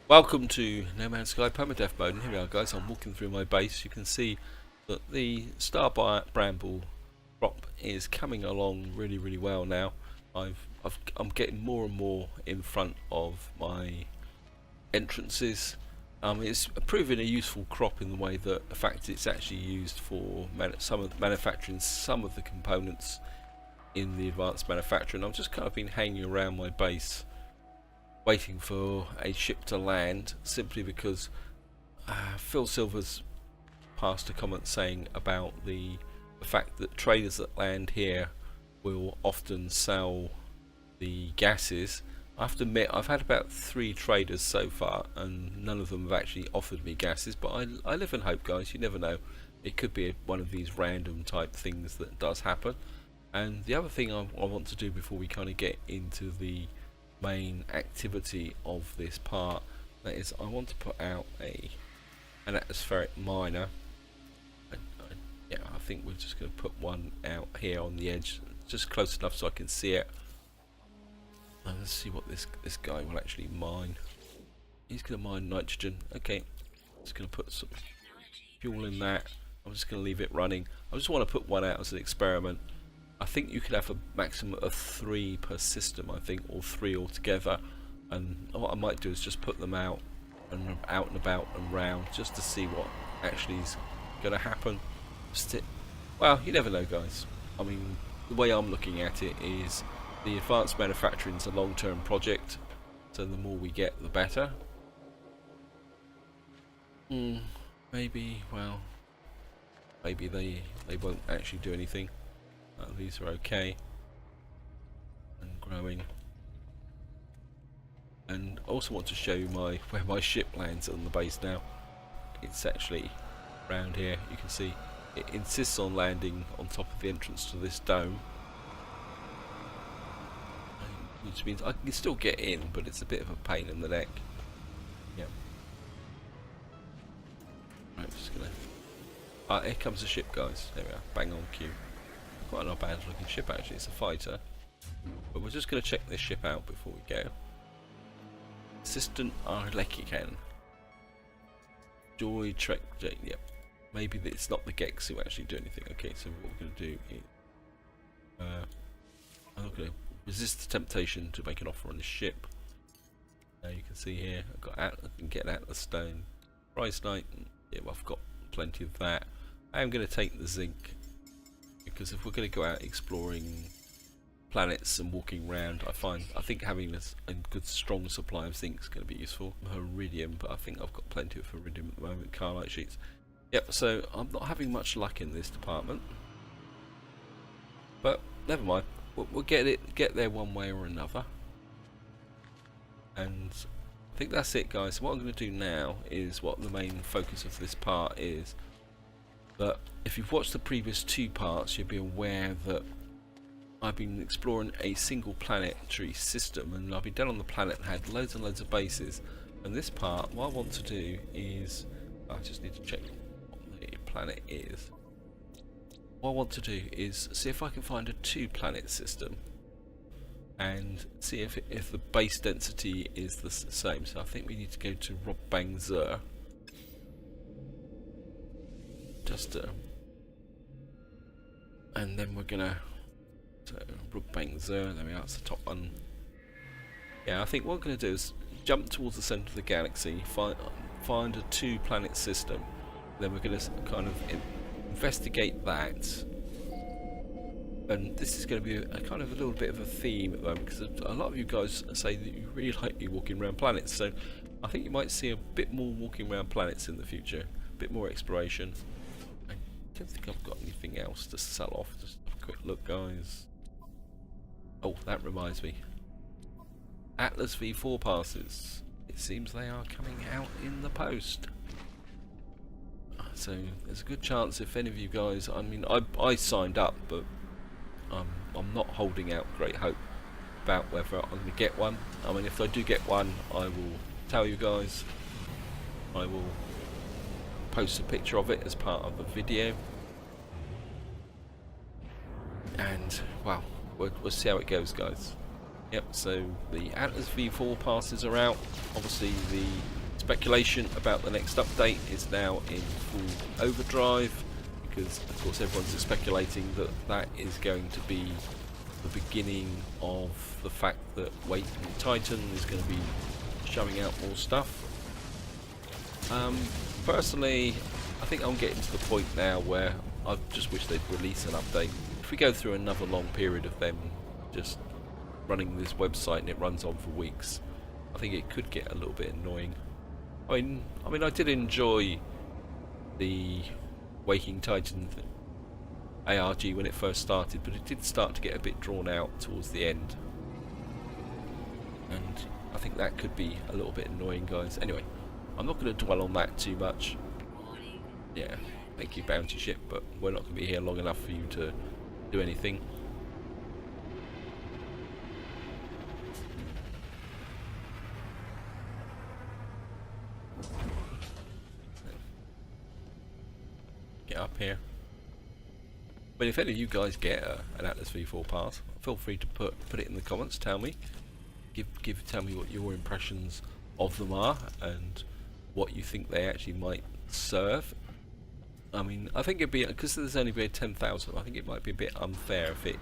Welcome to No Man's Sky Permadeath mode, and here we are guys. I'm walking through my base. You can see that the star bramble crop is coming along really well now. I'm getting more and more in front of my entrances. It's proving a useful crop in the way that, in fact, it's actually used for manufacturing some of the components in the advanced manufacturing. I've just kind of been hanging around my base waiting for a ship to land, simply because Phil Silver's passed a comment saying about the fact that traders that land here will often sell the gases. I have to admit, I've had about 3 traders so far and none of them have actually offered me gases, but I live in hope, guys. You never know, it could be one of these random type things that does happen. And the other thing I want to do before we kind of get into the main activity of this part, that is, I want to put out an atmospheric miner. Yeah, I think we're just going to put one out here on the edge, just close enough so I can see it. And let's see what this guy will actually mine. He's going to mine nitrogen. Okay, just going to put some fuel in that. I'm just going to leave it running. I just want to put one out as an experiment. I think you could have a maximum of 3 per system, I think, or 3 altogether. And what I might do is just put them out and about and round, just to see what actually is going to happen. Well, you never know, guys. I mean, the way I'm looking at it is the advanced manufacturing is a long-term project, so the more we get, the better. Maybe they won't actually do anything. These are okay and growing. And also want to show you where my ship lands on the base now. It's actually around here. You can see it insists on landing on top of the entrance to this dome, which means I can still get in, but it's a bit of a pain in the neck. Yeah. Right, I'm just gonna. Here comes the ship, guys. There we are. Bang on cue. Quite not bad looking ship actually. It's a fighter, but we're just going to check this ship out before we go. Assistant Arlekican. Joy Trek. Yep. Maybe it's not the Gex who actually do anything. Okay, so what we're going to do is I'm going to resist the temptation to make an offer on the ship. Now you can see here I've got I can get Atlas Stone, Price Knight. Yeah, well, I've got plenty of that. I am going to take the zinc, because if we're going to go out exploring planets and walking around, I think having a good strong supply of zinc is going to be useful. Iridium, but I think I've got plenty of iridium at the moment. Carlite sheets. Yep. So I'm not having much luck in this department, but never mind. We'll get there one way or another. And I think that's it, guys. So what I'm going to do now is what the main focus of this part is. But if you've watched the previous 2 parts, you'll be aware that I've been exploring a single planetary system, and I've been down on the planet and had loads and loads of bases. And this part, what I want to do is, I just need to check what the planet is. What I want to do is see if I can find a 2-planet system and see if the base density is the same. So I think we need to go to Rob Bang Zur. And then we're gonna Bang Zur. There we are. It's the top one. Yeah, I think what we're gonna do is jump towards the center of the galaxy, find a 2-planet system. Then we're gonna kind of investigate that. And this is going to be a kind of a little bit of a theme at the moment, because a lot of you guys say that you really like me walking around planets. So I think you might see a bit more walking around planets in the future, a bit more exploration. I don't think I've got anything else to sell off. Just have a quick look, guys. Oh, that reminds me. Atlas V4 passes. It seems they are coming out in the post. So there's a good chance if any of you guys, I mean, I signed up, but I'm not holding out great hope about whether I'm going to get one. I mean, if I do get one, I will tell you guys. I will post a picture of it as part of the video, and well, we'll see how it goes, guys. Yep, so the Atlas V4 passes are out. Obviously the Speculation about the next update is now in full overdrive, because of course everyone's speculating that that is going to be the beginning of the fact that Waking Titan is going to be showing out more stuff. Personally, I think I'm getting to the point now where I just wish they'd release an update. If we go through another long period of them just running this website and it runs on for weeks, I think it could get a little bit annoying. I mean, I did enjoy the Waking Titan ARG when it first started, but it did start to get a bit drawn out towards the end, and I think that could be a little bit annoying, guys. Anyway, I'm not going to dwell on that too much. Yeah, thank you, Bounty Ship, but we're not going to be here long enough for you to do anything. Get up here. But if any of you guys get an Atlas V4 pass, feel free to put it in the comments. Tell me, tell me what your impressions of them are and what you think they actually might serve. I mean, I think it'd be, because there's only been 10,000, I think it might be a bit unfair if it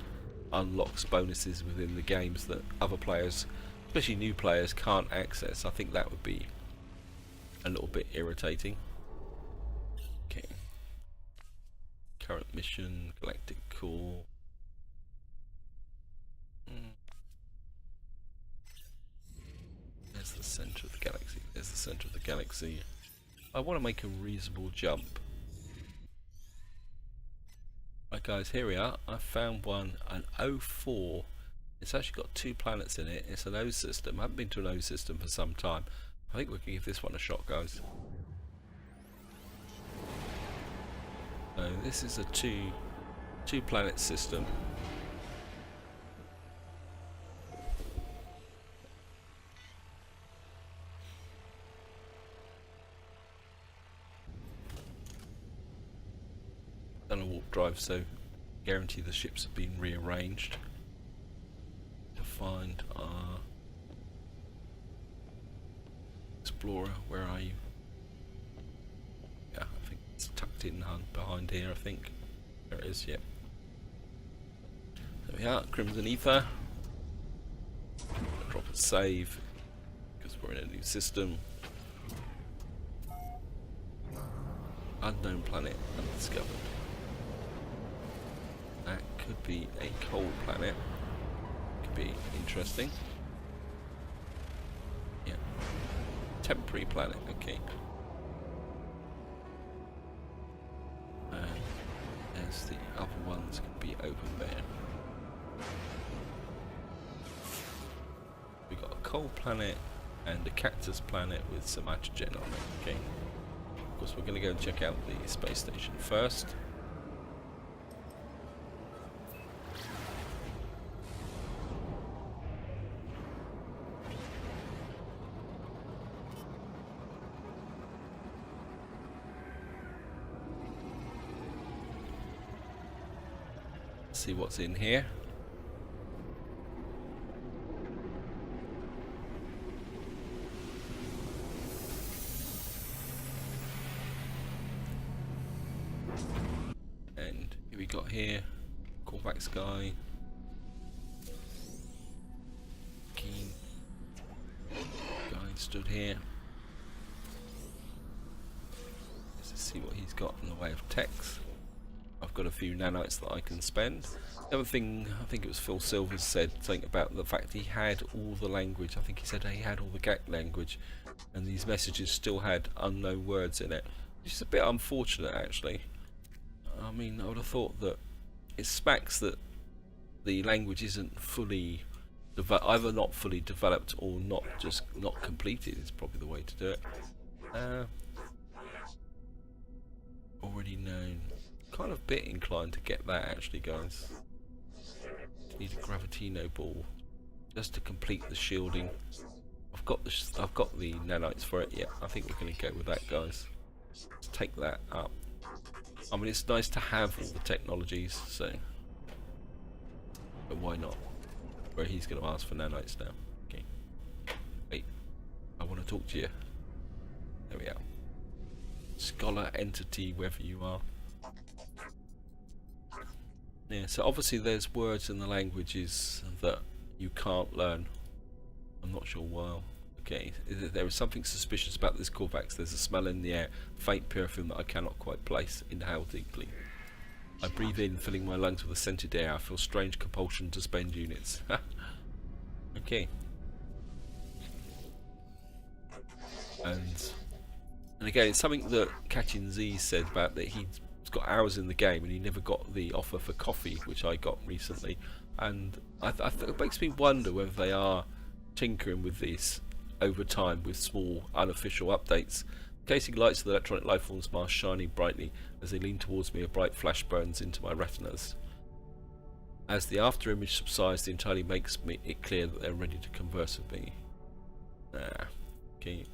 unlocks bonuses within the games that other players, especially new players, can't access. I think that would be a little bit irritating. Okay. Current mission, galactic core. There's the centre of the galaxy. There's the centre of the galaxy. I want to make a reasonable jump. Right guys, here we are. I found one, an O4. It's actually got 2 planets in it. It's an O system. I haven't been to an O system for some time. I think we can give this one a shot, guys. So this is a two planet system. Done a warp drive, so guarantee the ships have been rearranged to find our explorer. Where are you? Yeah, I think it's tucked in behind here, I think. There it is, yep. There we are, Crimson Ether. Drop a save, because we're in a new system. Unknown planet, undiscovered. That could be a cold planet. Could be interesting. Yeah. Temporary planet, okay. There's the other ones can be over there. We got a cold planet and a cactus planet with some hydrogen on it. Okay. Of course, we're going to go and check out the space station first. See what's in here. And here we got here, callback sky. Keen guy stood here. Let's see what he's got in the way of text. I've got a few nanites that I can spend. The other thing, I think it was Phil Silvers said something about the fact he had all the language. I think he said he had all the GAC language, and these messages still had unknown words in it, which is a bit unfortunate actually. I mean, I would have thought that it smacks that the language isn't fully either not fully developed or not completed is probably the way to do it. Already known. Kind of bit inclined to get that actually, guys. Need a Gravitino ball just to complete the shielding. I've got the nanites for it. Yeah, I think we're going to go with that, guys. Let's take that up. I mean, it's nice to have all the technologies, so but why not? Where he's going to ask for nanites now. Okay. Wait, I want to talk to you. There we are. Scholar, entity, wherever you are. Yeah, so obviously there's words in the languages that you can't learn. I'm not sure why. Okay, there is something suspicious about this Corvax. There's a smell in the air, faint perfume that I cannot quite place. Inhale deeply. I breathe in, filling my lungs with the scented air. I feel strange compulsion to spend units. Okay. And again, it's something that Katyn Z said about that he's got hours in the game and he never got the offer for coffee, which I got recently. And it makes me wonder whether they are tinkering with this over time with small unofficial updates. Casing lights of the electronic lifeforms mask shining brightly as they lean towards me. A bright flash burns into my retinas. As the after image subsides, the entirely makes it clear that they're ready to converse with me. Okay.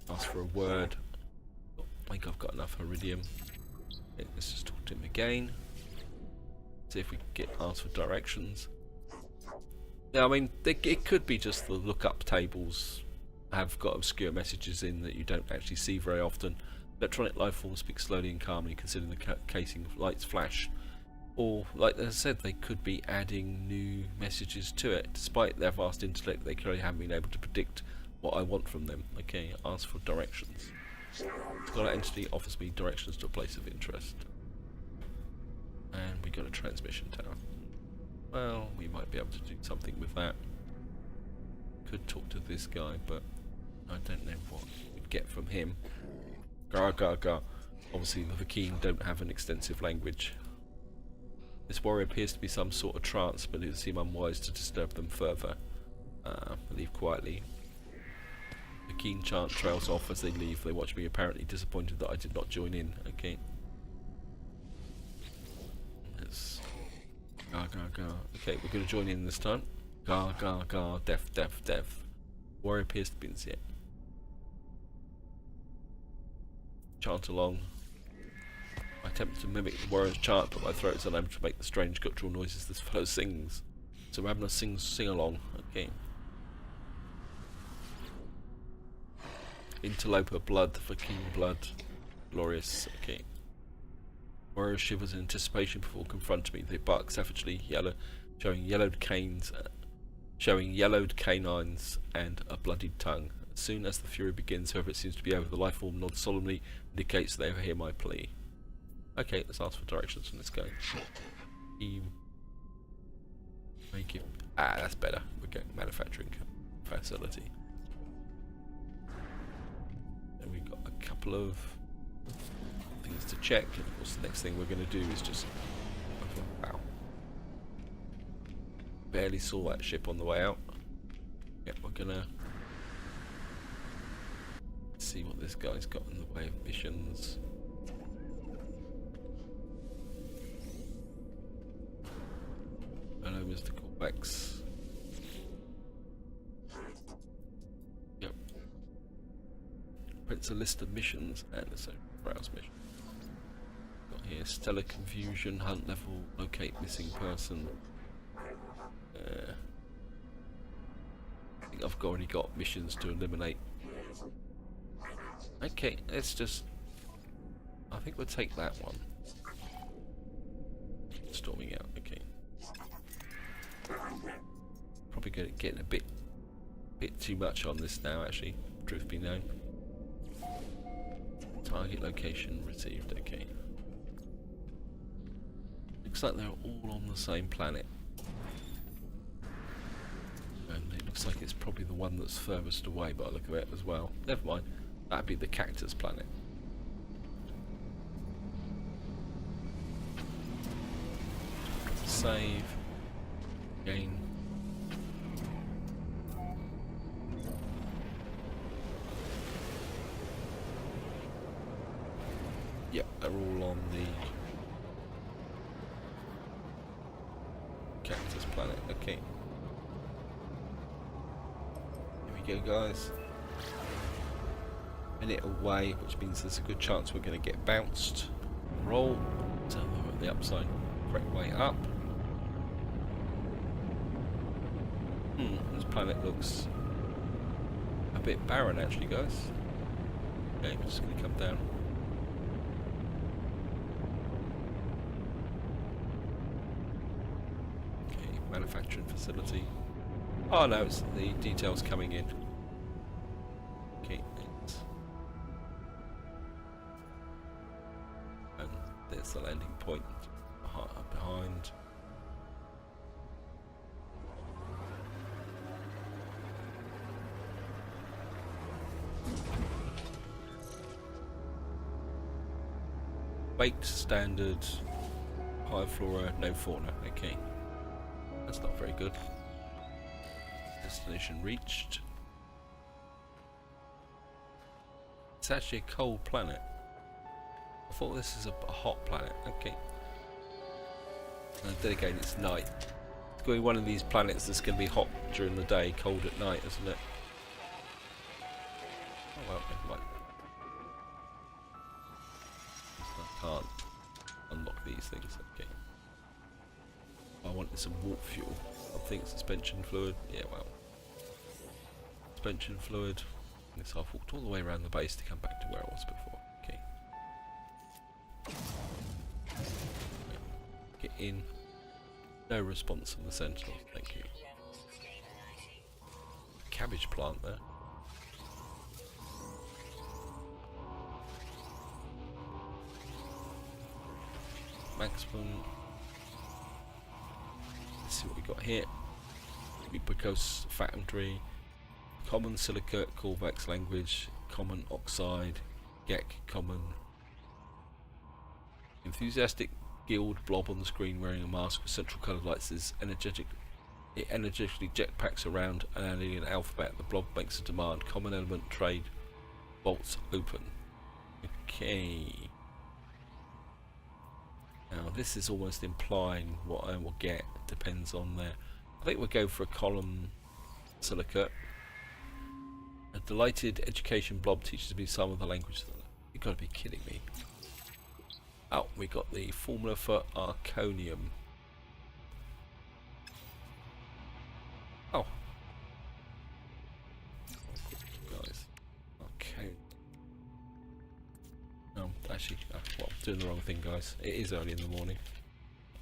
Ask for a word. I think I've got enough iridium. Okay, let's just talk to him again. See if we can get asked for directions. Yeah, I mean, it could be just the lookup tables have got obscure messages in that you don't actually see very often. Electronic lifeforms speak slowly and calmly, considering the casing lights flash. Or, like I said, they could be adding new messages to it. Despite their vast intellect, they clearly haven't been able to predict what I want from them. Okay, ask for directions. Scholar entity offers me directions to a place of interest. And we got a transmission tower. Well, we might be able to do something with that. Could talk to this guy, but I don't know what we'd get from him. Gar gar gar. Obviously the Vakeen don't have an extensive language. This warrior appears to be some sort of trance, but it would seem unwise to disturb them further. Leave quietly. The keen chant trails off as they leave. They watch me, apparently disappointed that I did not join in. Okay. Let's gar gar gar. Okay, we're going to join in this time. Gar gar gar. Death death death. Warrior appears to be in it. Chant along. I attempt to mimic the warrior's chant, but my throat is unable to make the strange guttural noises this fellow sings. So we're having a sing along. Okay. Interloper blood, Vakeen blood. Glorious. Okay. Warrior shivers in anticipation before confronting me. They bark savagely, showing yellowed canines and a bloodied tongue. As soon as the fury begins, whoever it seems to be over, the lifeform nods solemnly, indicates they hear my plea. Okay, let's ask for directions from this guy. That's better. We're getting manufacturing facility. And we've got a couple of things to check. And of course, the next thing we're going to do is just... Wow. Barely saw that ship on the way out. Yep, we're going to see what this guy's got in the way of missions. Hello, Mr. Corvax. Yep. Prints a list of missions and so browse mission. Got here stellar confusion, hunt level, locate missing person. I think I've already got missions to eliminate. Okay, let's just... I think we'll take that one. Storming out, okay. Probably getting a bit too much on this now, actually. Truth be known. Target location received, okay. Looks like they're all on the same planet. And it looks like it's probably the one that's furthest away by the look of it as well. Never mind, that'd be the cactus planet. Save. Again. Yep, they're all on the cactus planet. Okay. Here we go, guys. Minute away, which means there's a good chance we're going to get bounced. Roll. So we're on the upside. Correct way up. This planet looks a bit barren, actually, guys. Okay, we're just going to come down. Okay, manufacturing facility. Oh no, it's the details coming in. Okay, thanks. And there's the landing point behind. Baked, standard, high flora, no fauna. Okay, that's not very good. Destination reached. It's actually a cold planet. I thought this is a hot planet. Okay. And then again, it's night. It's going to be one of these planets that's going to be hot during the day, cold at night, isn't it? Oh well, never mind. I can't unlock these things. Okay. I wanted some warp fuel. I think suspension fluid. Yeah, well. Suspension fluid. So I've walked all the way around the base to come back to where I was before. Okay. Get in. No response from the Sentinels. Thank you. Cabbage plant there. Maximum. Let's see what we got here. Ubiquitous foundry, common silicate, Corvax language, common oxide, Gek common. Enthusiastic guild blob on the screen wearing a mask with central coloured lights is energetic. It energetically jetpacks around an alien alphabet. The blob makes a demand. Common element trade. Vaults open. Okay. Now this is almost implying what I will get. Depends on there. I think we'll go for a column silicate. A delighted education blob teaches me some of the language. You've got to be kidding me. Oh, we got the formula for Arconium. Oh. Guys. Okay. No, actually, well, I'm doing the wrong thing, guys. It is early in the morning.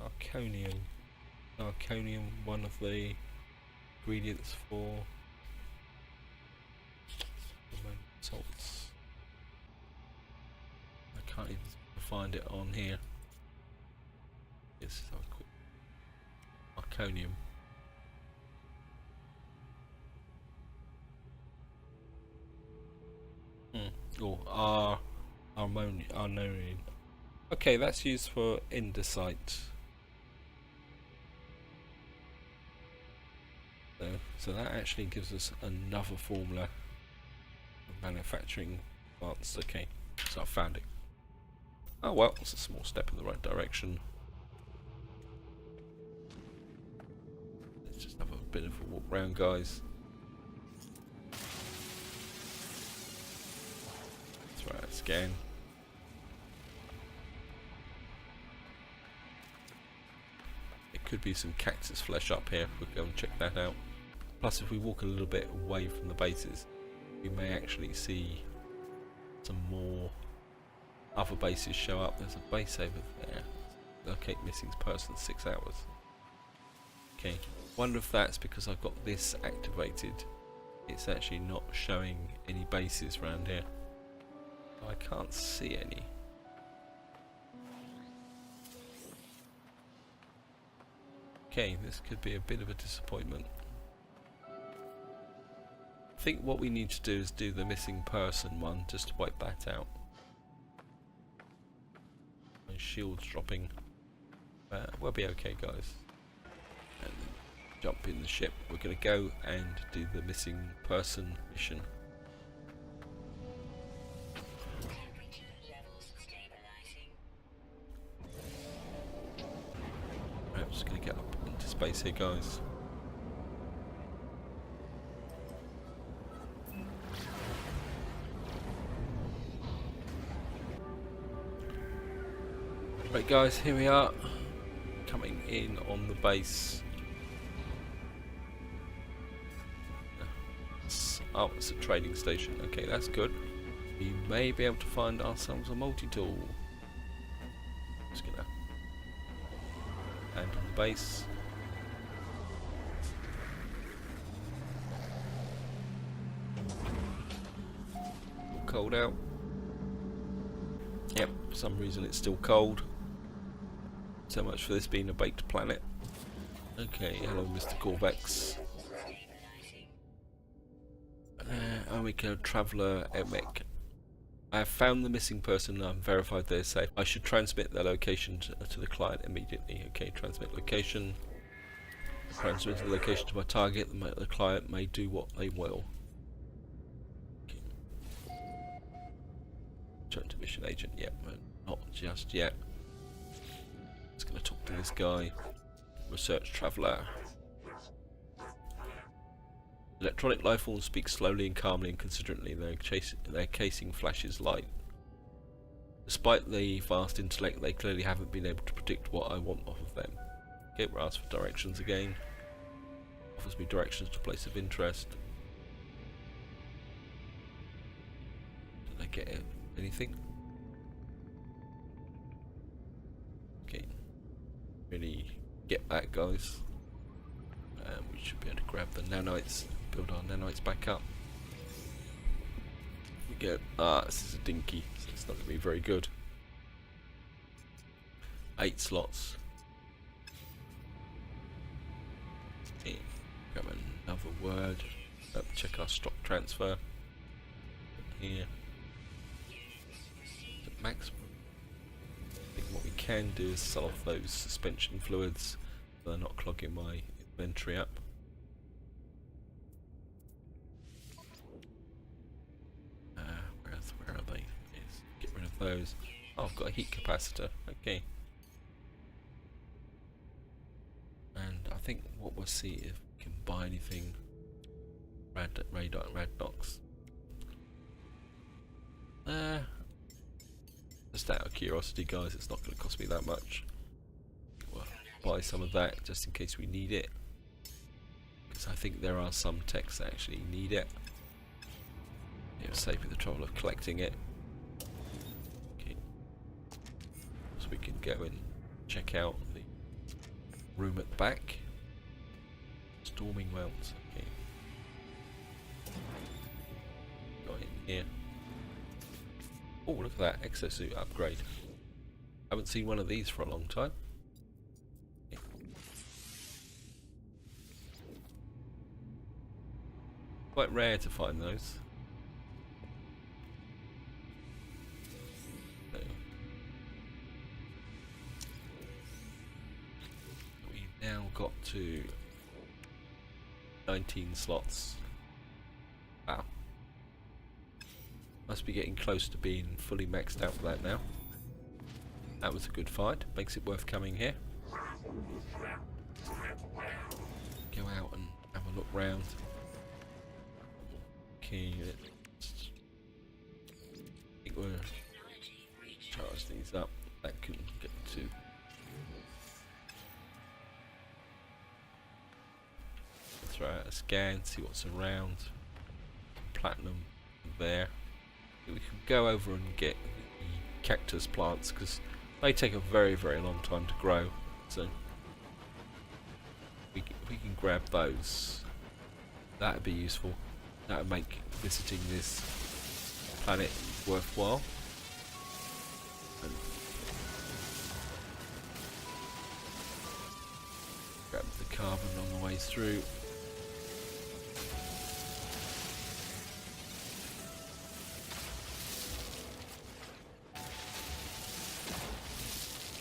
Arconium. Arconium, one of the ingredients for salts. I can't even find it on here. Yes, Arconium. Or armonium. Okay, that's used for andesite. So that actually gives us another formula of manufacturing plants. Okay, so I found it. Oh well, it's a small step in the right direction. Let's just have a bit of a walk round, guys. Let's try a scan. It could be some cactus flesh up here. We'll go and check that out. Plus, if we walk a little bit away from the bases, we may actually see some more other bases show up. There's a base over there. Locate missing person 6 hours. Okay, wonder if that's because I've got this activated. It's actually not showing any bases around here. I can't see any. Okay, this could be a bit of a disappointment. I think what we need to do is do the missing person one, just to wipe that out. My shield's dropping. We'll be okay, guys. And jump in the ship. We're going to go and do the missing person mission. Right, I'm just going to get up into space here, guys. Right guys, here we are, coming in on the base. Oh, it's a trading station. Okay, that's good. we may be able to find ourselves a multi-tool. Just gonna land on the base. Cold out. Yep, for some reason it's still cold. So much for this being a baked planet. Okay, hello Mr. Corvex. Omega Traveller Emek. I have found the missing person and I've verified they're safe. I should transmit their location to the client immediately. Okay, transmit location. Transmit the location to my target. The client may do what they will. Turn to mission agent. Yep, not just yet. Just gonna talk to this guy. Research traveller. Electronic life forms speak slowly and calmly and considerately. Their casing flashes light. Despite the vast intellect, they clearly haven't been able to predict what I want off of them. Okay, we're asked for directions again. Offers me directions to a place of interest. Did I get anything? Okay. Really get that, guys. We should be able to grab the nanites. Build our nanites back up. We go. This is a dinky, so it's not going to be very good. 8 slots. Okay, grab another word. Check our stock transfer. Here. Maximum. I think what we can do is sell off those suspension fluids so they're not clogging my inventory up. Where are they? Yes, get rid of those. Oh, I've got a heat capacitor. Okay. And I think what we'll see if we can buy anything. Radnox. Just out of curiosity, guys, it's not going to cost me that much. We'll buy some of that just in case we need it. Because I think there are some techs that actually need it. It'll save me the trouble of collecting it. Okay. So we can go and check out the room at the back. Storming Wells. Okay. Got in here. Oh, look at that exosuit upgrade. Haven't seen one of these for a long time. Okay. Quite rare to find those. So we now got to 19 slots. Wow. Must be getting close to being fully maxed out for that now. That was a good find. Makes it worth coming here. Go out and have a look round. Okay, let's I think we'll charge these up. That can get to. Throw out a scan, see what's around. Platinum there. We can go over and get the cactus plants because they take a very, very long time to grow. So we can grab those. That'd be useful. That would make visiting this planet worthwhile. And grab the carbon on the way through.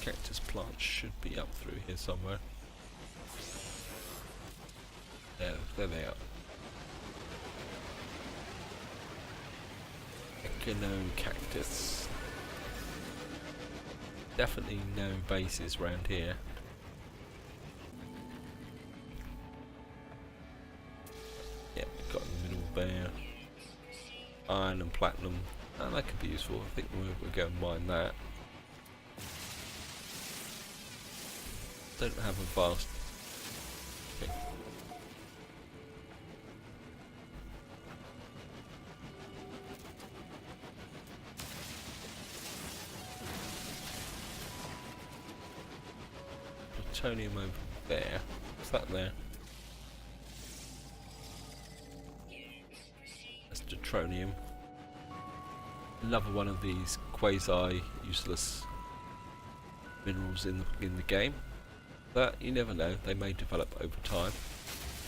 Cactus plants should be up through here somewhere. There they are. Echinocactus. Definitely no bases around here. Yep, got in the middle there. Iron and platinum. And that could be useful. I think we'll go and mine that. Don't have a vast. Okay. plutonium over there. What's that there? That's deuteronium. Another one of these quasi-useless minerals in the game. But you never know, they may develop over time.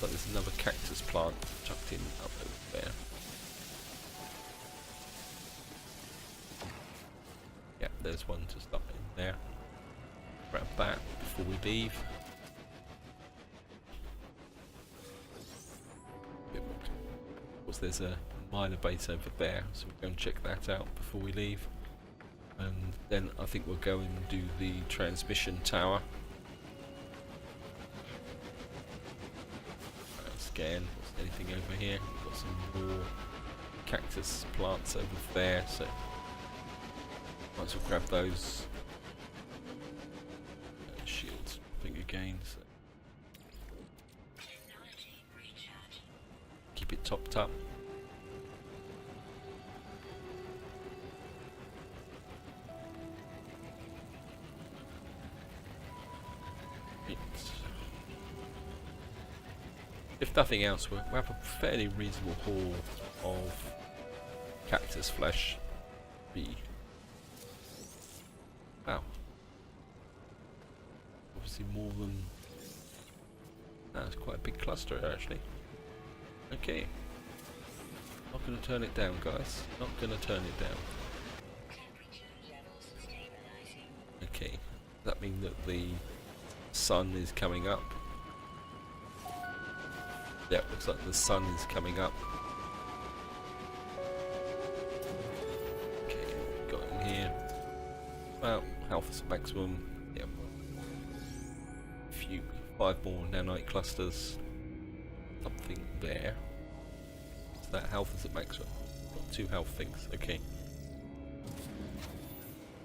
But there's another cactus plant tucked in up over there. Yeah, there's one just up in there. Grab that before we leave. Of course, there's a miner base over there, so we'll go and check that out before we leave. And then I think we'll go and do the transmission tower. Scan. What's anything over here? We've got some more cactus plants over there, so might as well grab those. Shields thing again. So keep it topped up. If nothing else, we have a fairly reasonable haul of cactus flesh. Wow. Obviously more than... That's quite a big cluster actually. Okay. Not going to turn it down, guys. Not going to turn it down. Okay. Does that mean that the sun is coming up? Yeah, looks like the sun is coming up. Okay, got in here. Well, health is maximum. Yeah, a few, 5 more nanite clusters. Something there. So that health is at maximum. Got 2 health things. Okay.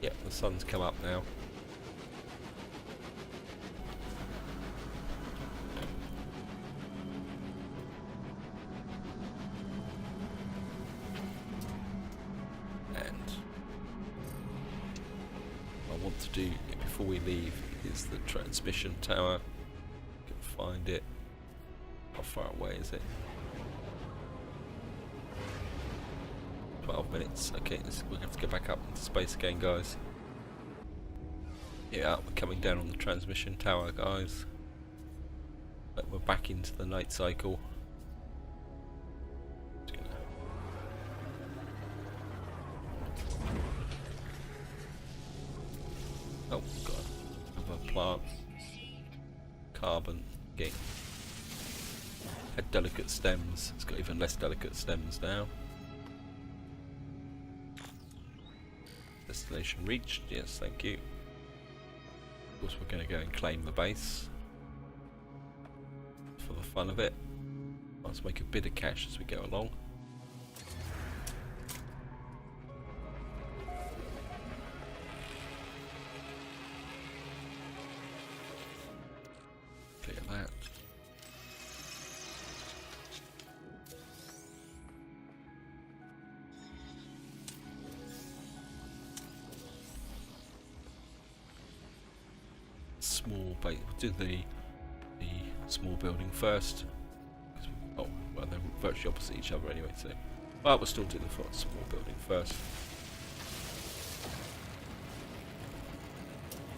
Yeah, the sun's come up now. To do before we leave is the transmission tower. Can find it. How far away is it? 12 minutes. Okay, we're going to have to go back up into space again, guys. Yeah, we're coming down on the transmission tower, guys. But we're back into the night cycle. Oh god, another plant. Carbon. Okay. Had delicate stems. It's got even less delicate stems now. Destination reached. Yes, thank you. Of course, we're going to go and claim the base. For the fun of it. Let's make a bit of cash as we go along. Clear that. Small base. We'll do the small building first. Oh, well, they're virtually opposite each other anyway. So, well, we'll still do the small building first.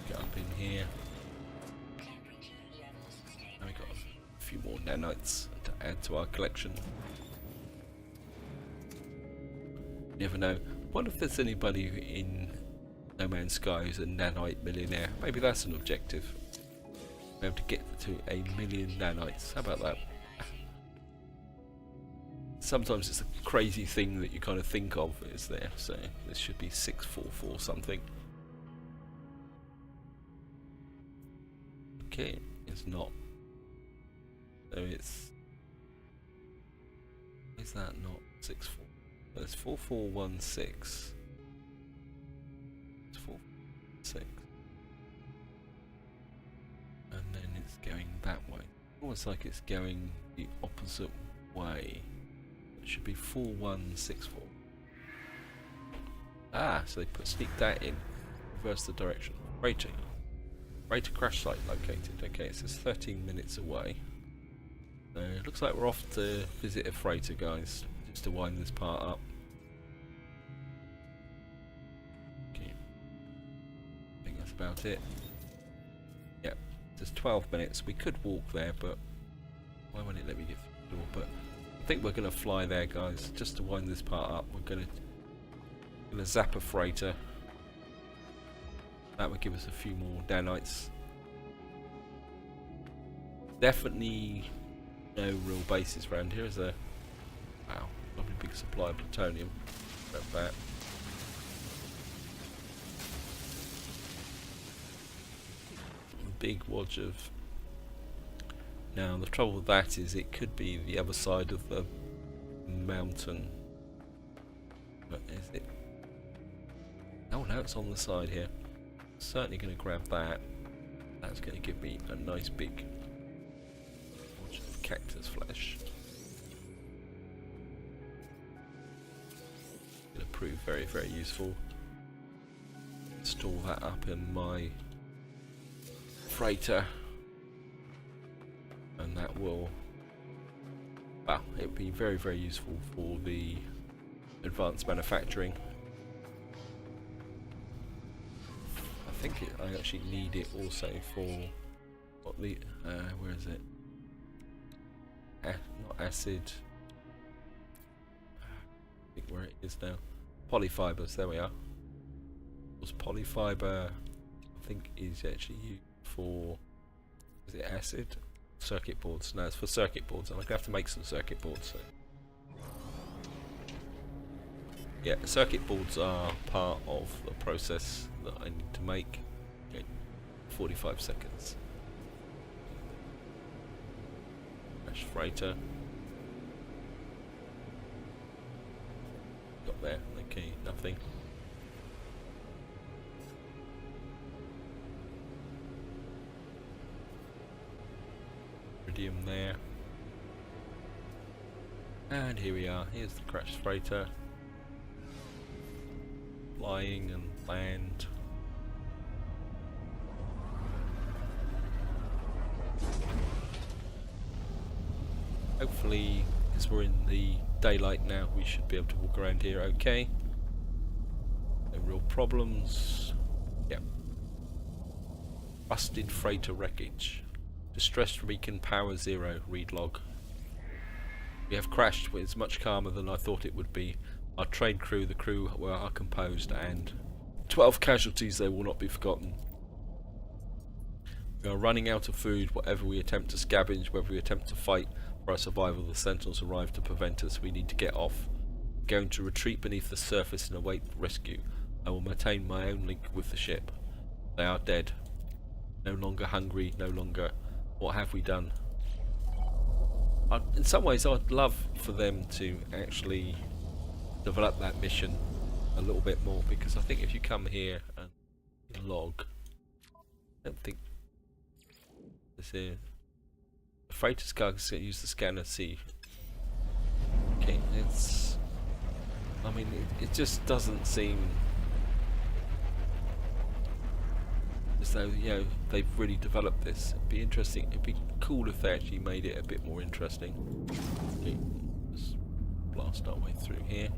Get up in here. Now we got a few more nanites to add to our collection. You never know. Wonder if there's anybody in No Man's Sky who's a nanite millionaire. Maybe that's an objective. Be able to get to 1,000,000 nanites. How about that? Sometimes it's a crazy thing that you kind of think of is there. So this should be 644 something. Okay, it's not. So it's. Is that not 64? It's 4416. It's 446. And then it's going that way. Almost like it's going the opposite way. It should be 4164. Ah, so they sneaked that in. Reverse the direction. Rating. Freighter crash site located. Okay, it says 13 minutes away. So it looks like we're off to visit a freighter, guys, just to wind this part up. Okay. I think that's about it. Yep, just 12 minutes. We could walk there, but why won't it let me get through the door? But I think we're going to fly there, guys, just to wind this part up. We're going to zap a freighter. That would give us a few more nanites. Definitely no real bases around here, is there? Wow, lovely big supply of plutonium. About that. Big wodge of. Now the trouble with that is it could be the other side of the mountain. But is it? Oh no, it's on the side here. Certainly going to grab that. That's going to give me a nice big bunch of cactus flesh. Going to prove very, very useful. Store that up in my freighter, and that will, well, it'll be very, very useful for the advanced manufacturing. I think I actually need it also for what the where is it? Not acid. I think where it is now. Polyfibers. There we are. Was polyfiber? I think is actually used for. Is it acid? Circuit boards. No, it's for circuit boards. I'm gonna have to make some circuit boards. So. Yeah, circuit boards are part of the process that I need to make. Okay, 45 seconds. Crash freighter. Got there. Okay, nothing. Iridium there. And here we are. Here's the crash freighter. Flying and land. Hopefully, as we're in the daylight now, we should be able to walk around here okay. No real problems. Yep. Rusted freighter wreckage. Distressed beacon power 0. Read log. We have crashed, but it's much calmer than I thought it would be. Our train crew, the crew are composed, and 12 casualties, they will not be forgotten. We are running out of food. Whatever we attempt to scavenge, whether we attempt to fight for our survival, the Sentinels arrive to prevent us. We need to get off. I'm going to retreat beneath the surface and await rescue. I will maintain my own link with the ship. They are dead. No longer hungry, no longer. What have we done? In some ways, I'd love for them to actually develop that mission a little bit more, because I think if you come here and log, I don't think this here. The freighter's going to use the scanner. See, okay, it's. I mean, it just doesn't seem as though they've really developed this. It'd be interesting. It'd be cool if they actually made it a bit more interesting. Okay, let's blast our way through here.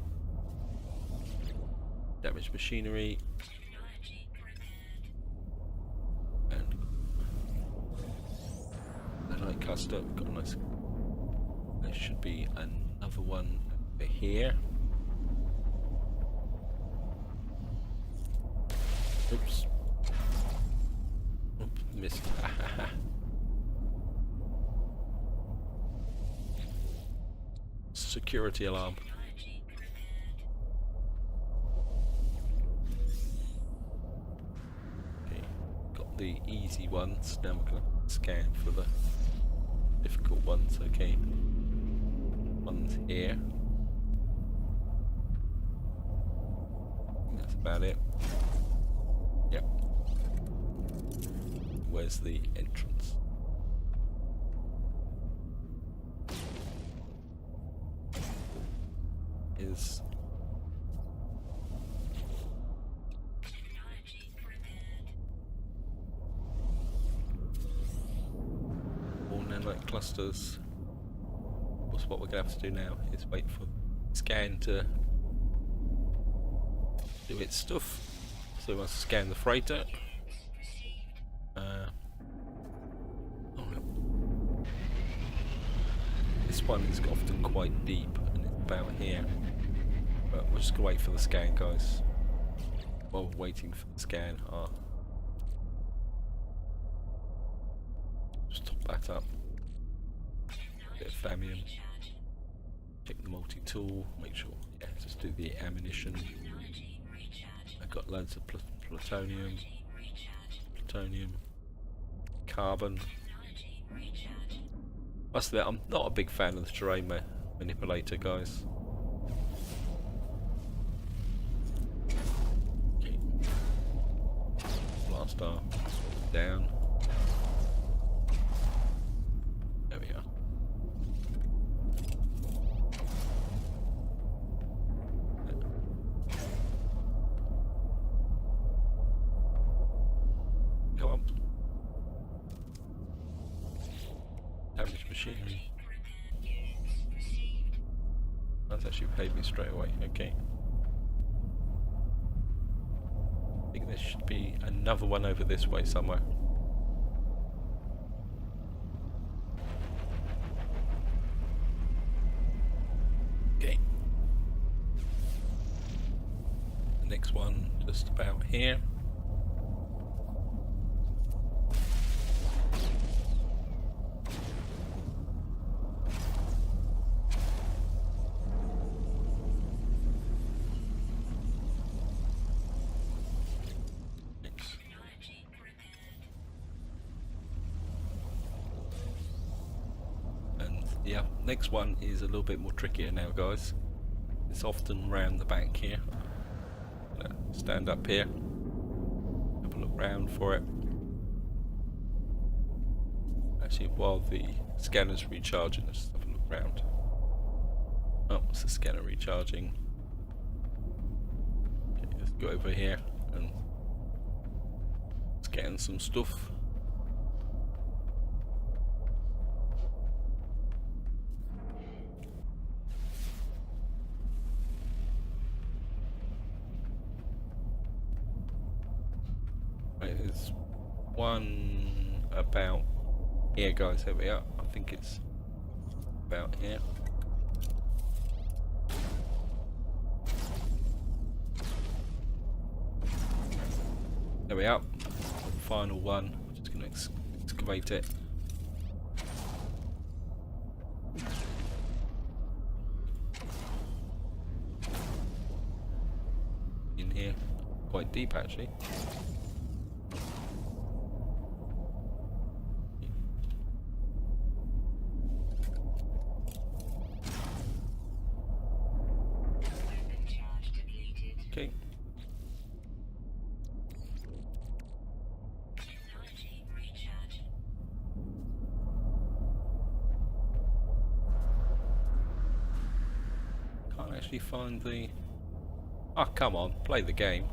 Damaged machinery. And the light custom. Got a nice. There should be another one over here. Oops. Oops, missed. Security alarm. The easy ones. Now we're going to scan for the difficult ones. Okay, one's here. That's about it. Yep. Where's the entrance? Is satellite clusters. Of course, what we're going to have to do now is wait for the scan to do its stuff. So we must scan the freighter. This one is often quite deep, and it's about here. But we're just going to wait for the scan, guys. While we're waiting for the scan, just top that up. Bit of Famium. Check the multi-tool. Make sure, yeah, just do the ammunition. I've got loads of plutonium, carbon. Must admit, I'm not a big fan of the terrain manipulator, guys. Okay. Blast off, down. There we are. Come on. Damaged machinery. That's actually paid me straight away. Okay. I think there should be another one over this way somewhere. Okay. The next one just about here. Yeah, next one is a little bit more trickier now, guys. It's often round the back here. Stand up here, have a look round for it. Actually, while the scanner's recharging, let's have a look round. Oh, it's the scanner recharging. Okay, let's go over here and scan some stuff. There's one about here, guys. Here we are. I think it's about here. There we are. The final one. I'm just going to excavate it. In here, quite deep actually. Okay. Can't actually find the... Oh, come on, play the game.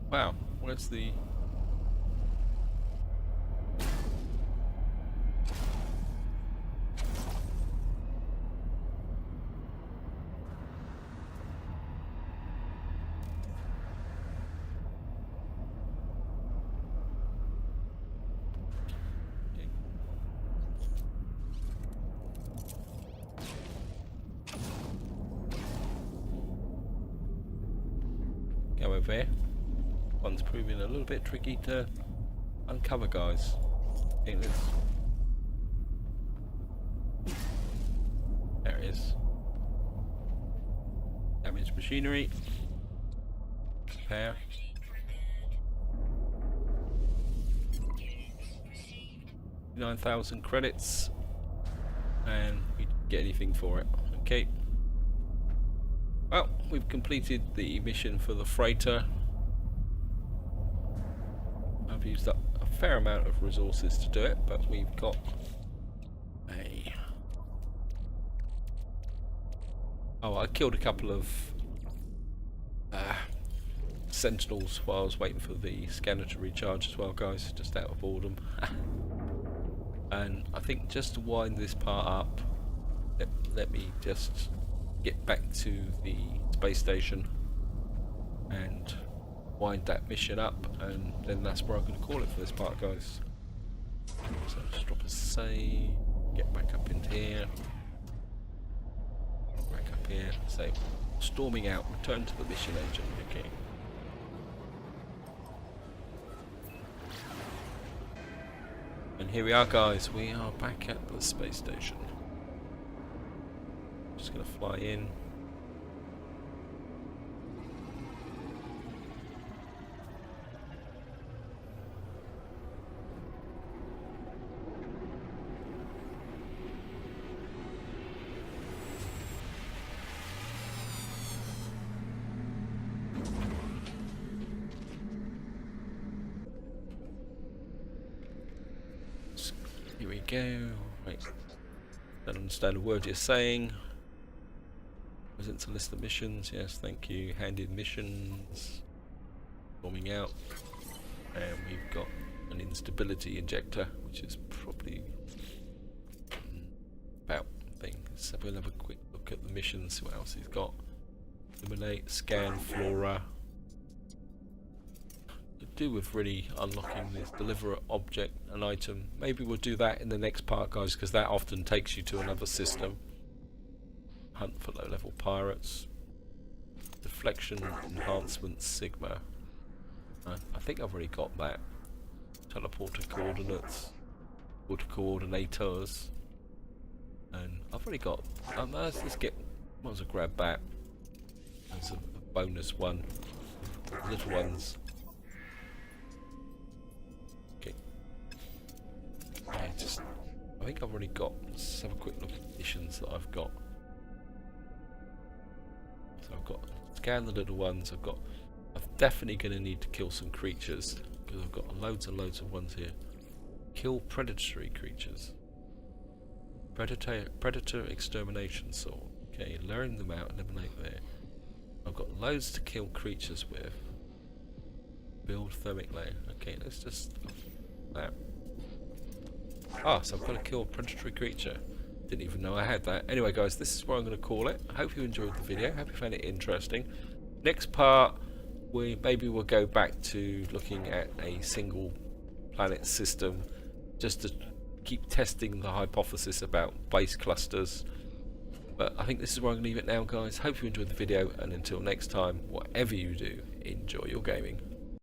Wow, where's the... Go over there. One's proving a little bit tricky to uncover, guys. I think this... There it is. Damaged machinery. Repair. 9,000 credits. And we didn't get anything for it. Okay. Well, we've completed the mission for the freighter. I've used up a fair amount of resources to do it, but we've got a Oh, I killed a couple of Sentinels while I was waiting for the scanner to recharge as well, guys, just out of boredom. And I think just to wind this part up, let me just get back to the space station and wind that mission up, and then that's where I'm going to call it for this part, guys. So just drop a save, get back up in here, back up here, say storming out, return to the mission engine, okay. And here we are, guys, we are back at the space station. Just going to fly in. Here we go. Wait, don't understand a word you're saying. Presents a list of missions. Yes, thank you. Handed missions. Forming out. And we've got an instability injector, which is probably about thing. So we'll have a quick look at the missions. What else he's got? Eliminate, scan, flora. To do with really unlocking this, deliver an object, an item. Maybe we'll do that in the next part, guys, because that often takes you to another system. Hunt for low level pirates. Deflection enhancement Sigma. I think I've already got that. Teleporter coordinates. Water coordinators. And I've already got. Let's get. Might as well grab that. That's a bonus one. The little ones. Okay. Yeah, I think I've already got. Let's have a quick look at the missions that I've got. So I've got scan the little ones. I'm definitely going to need to kill some creatures because I've got loads and loads of ones here. Kill predatory creatures. Predator extermination sword. Okay, luring them out, eliminate there. I've got loads to kill creatures with. Build thermic layer. Okay, let's just that. Ah, so I've got to kill a predatory creature. Didn't even know I had that. Anyway, guys, this is where I'm going to call it. I hope you enjoyed the video. Hope you found it interesting. Next part, maybe we'll go back to looking at a single planet system, just to keep testing the hypothesis about base clusters. But I think this is where I'm going to leave it now, guys. Hope you enjoyed the video, and until next time, whatever you do, enjoy your gaming.